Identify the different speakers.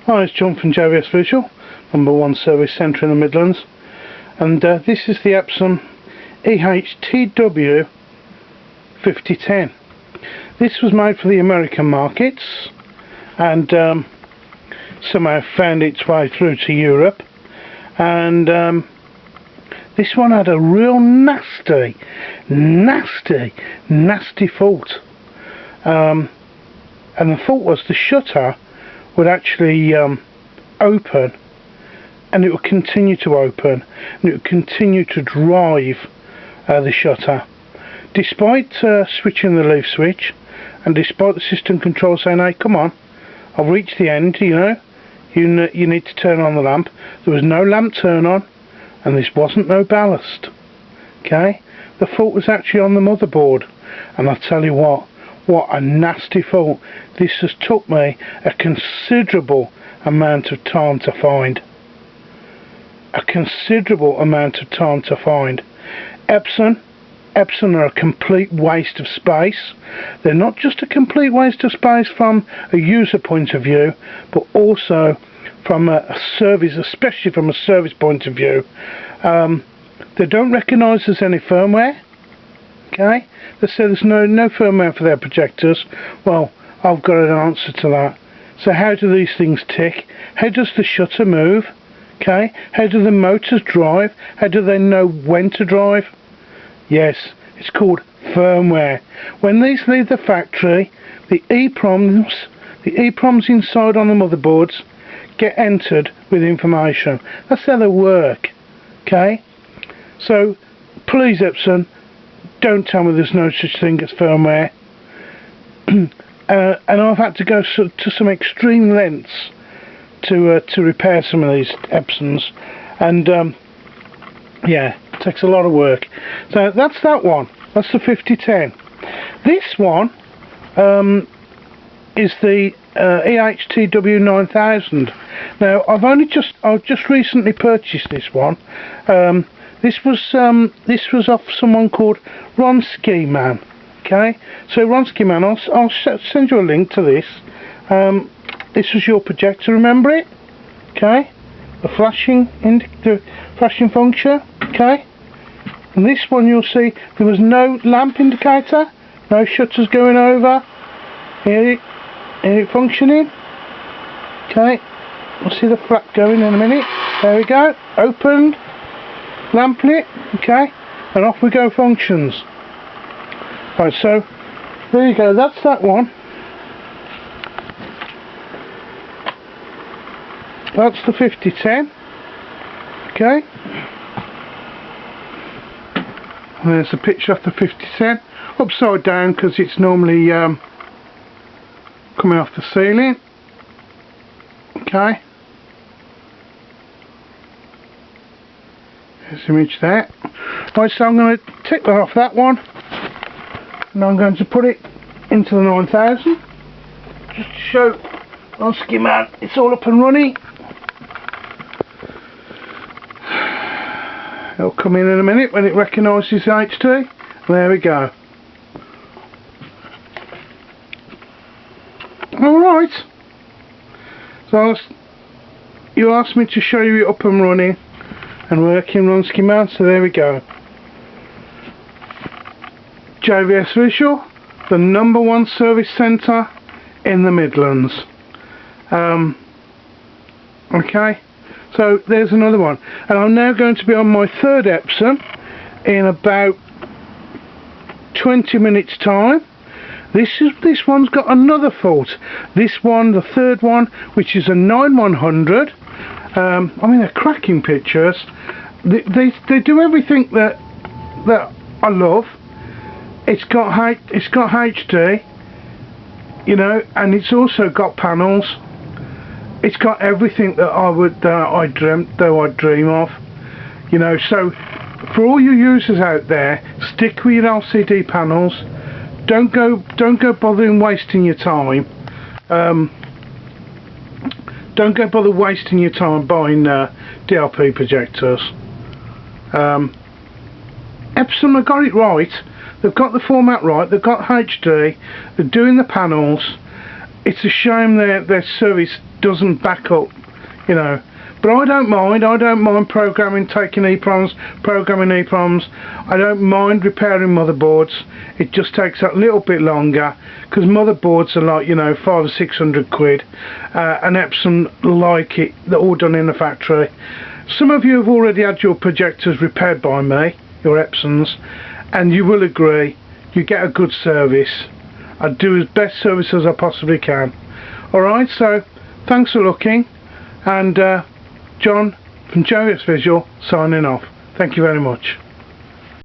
Speaker 1: Hi, it's John from JVS Visual, #1 service centre in the Midlands, and this is the Epson EH TW5010. This was made for the American markets and somehow found its way through to Europe, and this one had a real nasty fault, and the fault was the shutter would actually open, and it would continue to open, and it would continue to drive the shutter despite switching the leaf switch, and despite the system control saying, hey, come on, I've reached the end, you need to turn on the lamp. There was no lamp turn on, and this wasn't no ballast. Okay, the fault was actually on the motherboard, and I'll tell you what a nasty fault. This has took me a considerable amount of time to find. Epson are a complete waste of space. They're not just a complete waste of space from a user point of view, but also from a service, especially from a service point of view. They don't recognise there's any firmware. Okay, they say there's no firmware for their projectors. Well, I've got an answer to that. So how do these things tick? How does the shutter move? Okay, how do the motors drive? How do they know when to drive? Yes, it's called firmware. When these leave the factory, the EPROMs inside on the motherboards get entered with information. That's how they work. Okay, so please, Epson, don't tell me there's no such thing as firmware. And I've had to go to some extreme lengths to repair some of these Epsons, and yeah, it takes a lot of work. So that's that one. That's the 5010. This one is the EH TW9000. Now I've just recently purchased this one. This was off someone called Ronski Man. Okay, so Ronski Man, I'll send you a link to this. This was your projector, remember it? Okay, the flashing function. Okay, and this one you'll see there was no lamp indicator, no shutters going over. Hear it functioning. Okay, we'll see the flap going in a minute. There we go, opened. Lamp lit, okay, and off we go, functions. Right, so there you go, that's that one. That's the 5010. Okay, and there's a picture of the 5010 upside down because it's normally coming off the ceiling. Okay, there's the image there. Right, so I'm going to take that off that one, and I'm going to put it into the 9000 just to show on schema it's all up and running. It'll come in a minute when it recognises HT. There we go. Alright, so you asked me to show you it up and running and working on schema, so there we go. JVS Visual, the #1 service centre in the Midlands. Okay, so there's another one, and I'm now going to be on my third Epson in about 20 minutes time. This one's got another fault. This one, the third one, which is a 9100. I mean, they're cracking pictures. They do everything that I love. It's got HD, and it's also got panels. It's got everything that I'd dream of. So for all you users out there, stick with your LCD panels. Don't go bothering wasting your time. Don't go bother wasting your time buying DLP projectors. Epson have got it right. They've got the format right. They've got HD. They're doing the panels, it's a shame their service doesn't back up, you know. But I don't mind programming, taking EPROMs, programming EPROMs. I don't mind repairing motherboards. It just takes a little bit longer, because motherboards are like, you know, 500 or 600 quid, and Epson like it, they're all done in the factory. Some of you have already had your projectors repaired by me, your Epsons, and you will agree, you get a good service. I do as best service as I possibly can. Alright, so thanks for looking, and John from JVS Visual signing off. Thank you very much.